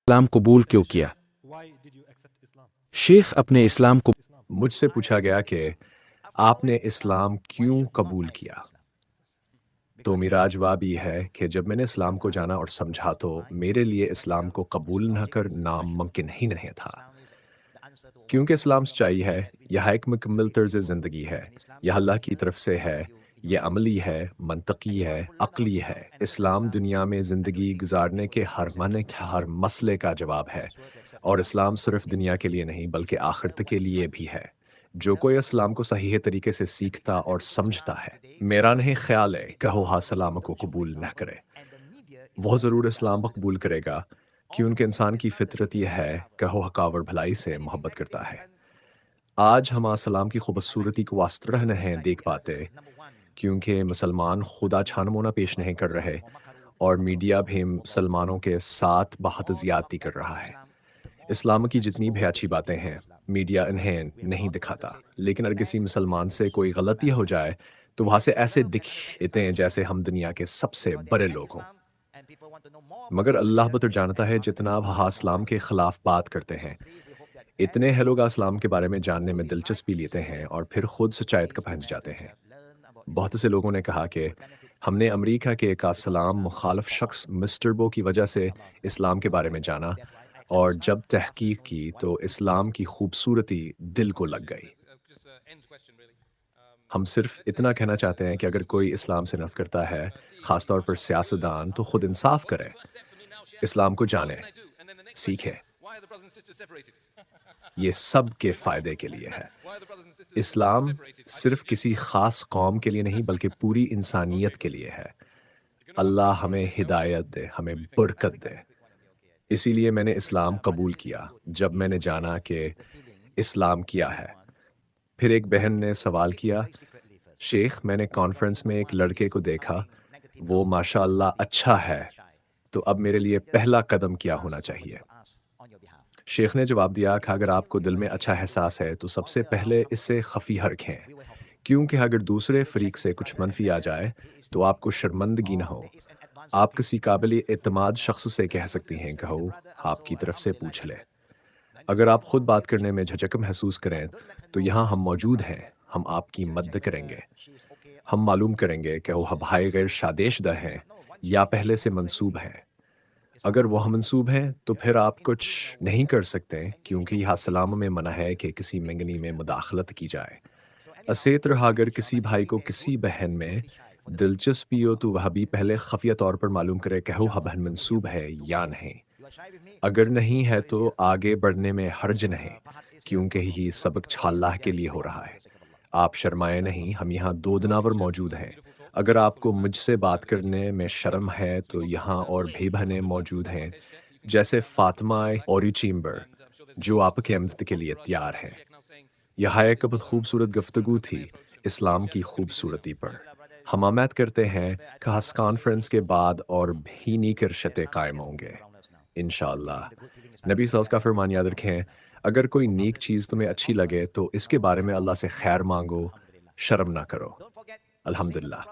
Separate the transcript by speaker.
Speaker 1: اسلام قبول کیوں کیا؟ شیخ اپنے اسلام کو
Speaker 2: مجھ سے پوچھا گیا کہ آپ نے اسلام کیوں قبول کیا؟ تو میرا جواب یہ ہے کہ جب میں نے اسلام کو جانا اور سمجھا تو میرے لیے اسلام کو قبول نہ کر ناممکن ہی نہیں تھا، کیونکہ اسلام سچائی ہے، یہ ایک مکمل طرز زندگی ہے، یہ اللہ کی طرف سے ہے، یہ عملی ہے، منطقی ہے، عقلی ہے۔ اسلام دنیا میں زندگی گزارنے کے ہر مسئلے کا جواب ہے، اور اسلام صرف دنیا کے لیے نہیں بلکہ آخرت کے لیے بھی ہے۔ جو کوئی اسلام کو صحیح طریقے سے سیکھتا اور سمجھتا ہے، میرا نہیں خیال ہے کہ وہ اسلام کو قبول نہ کرے، وہ ضرور اسلام قبول کرے گا، کیونکہ انسان کی فطرت یہ ہے کہ وہ حق اور بھلائی سے محبت کرتا ہے۔ آج ہم اسلام کی خوبصورتی کو اس طرح نہیں دیکھ پاتے کیونکہ مسلمان خدا چھانمونا پیش نہیں کر رہے، اور میڈیا بھی مسلمانوں کے ساتھ بہت زیادتی کر رہا ہے۔ اسلام کی جتنی بھی اچھی باتیں ہیں میڈیا انہیں نہیں دکھاتا، لیکن اگر کسی مسلمان سے کوئی غلطی ہو جائے تو وہاں سے ایسے دکھتے ہیں جیسے ہم دنیا کے سب سے بڑے لوگ ہوں۔ مگر اللہ بہتر جانتا ہے جتنا وہ اسلام کے خلاف بات کرتے ہیں، اتنے ہیں لوگ اسلام کے بارے میں جاننے میں دلچسپی لیتے ہیں اور پھر خود سچائیت کا پہنچ جاتے ہیں۔ بہت سے لوگوں نے کہا کہ ہم نے امریکہ کے ایک اسلام مخالف شخص مسٹر بو کی وجہ سے اسلام کے بارے میں جانا، اور جب تحقیق کی تو اسلام کی خوبصورتی دل کو لگ گئی۔ ہم صرف اتنا کہنا چاہتے ہیں کہ اگر کوئی اسلام سے نفرت کرتا ہے، خاص طور پر سیاستدان، تو خود انصاف کرے، اسلام کو جانے، سیکھے، یہ سب کے فائدے کے لیے ہے۔ اسلام صرف کسی خاص قوم کے لیے نہیں بلکہ پوری انسانیت کے لیے ہے۔ اللہ ہمیں ہدایت دے، ہمیں برکت دے۔ اسی لیے میں نے اسلام قبول کیا جب میں نے جانا کہ اسلام کیا ہے۔ پھر ایک بہن نے سوال کیا، شیخ میں نے کانفرنس میں ایک لڑکے کو دیکھا، وہ ماشاءاللہ اچھا ہے، تو اب میرے لیے پہلا قدم کیا ہونا چاہیے؟ شیخ نے جواب دیا کہ اگر آپ کو دل میں اچھا احساس ہے تو سب سے پہلے اس سے خفیہ رکھیں، کیونکہ اگر دوسرے فریق سے کچھ منفی آ جائے تو آپ کو شرمندگی نہ ہو۔ آپ کسی قابل اعتماد شخص سے کہہ سکتی ہیں کہ وہ آپ کی طرف سے پوچھ لے۔ اگر آپ خود بات کرنے میں جھجک محسوس کریں تو یہاں ہم موجود ہیں، ہم آپ کی مدد کریں گے۔ ہم معلوم کریں گے کہ وہ بھائی غیر شادیشدہ ہیں یا پہلے سے منسوب ہیں۔ اگر وہ منسوب ہیں تو پھر آپ کچھ نہیں کر سکتے، کیونکہ یہ اسلام میں منع ہے کہ کسی منگنی میں مداخلت کی جائے۔ اسی طرح اگر کسی بھائی کو کسی بہن میں دلچسپی ہو تو وہ بھی پہلے خفیہ طور پر معلوم کرے کہ وہ بہن منسوب ہے یا نہیں۔ اگر نہیں ہے تو آگے بڑھنے میں حرج نہیں، کیونکہ یہ سبق اللہ کے لیے ہو رہا ہے۔ آپ شرمائے نہیں، ہم یہاں دو دناور موجود ہیں۔ اگر آپ کو مجھ سے بات کرنے میں شرم ہے تو یہاں اور بھی بہنیں موجود ہیں، جیسے فاطمہ اوری چیمبر، جو آپ کے امداد کے لیے تیار ہیں۔ یہ ایک بہت خوبصورت گفتگو تھی اسلام کی خوبصورتی پر۔ ہم امید کرتے ہیں کہ اس کانفرنس کے بعد اور بھی نیک رشتے قائم ہوں گے، انشاءاللہ۔ نبی صلی اللہ علیہ وسلم کا فرمان یاد رکھیں، اگر کوئی نیک چیز تمہیں اچھی لگے تو اس کے بارے میں اللہ سے خیر مانگو، شرم نہ کرو۔ الحمدللہ۔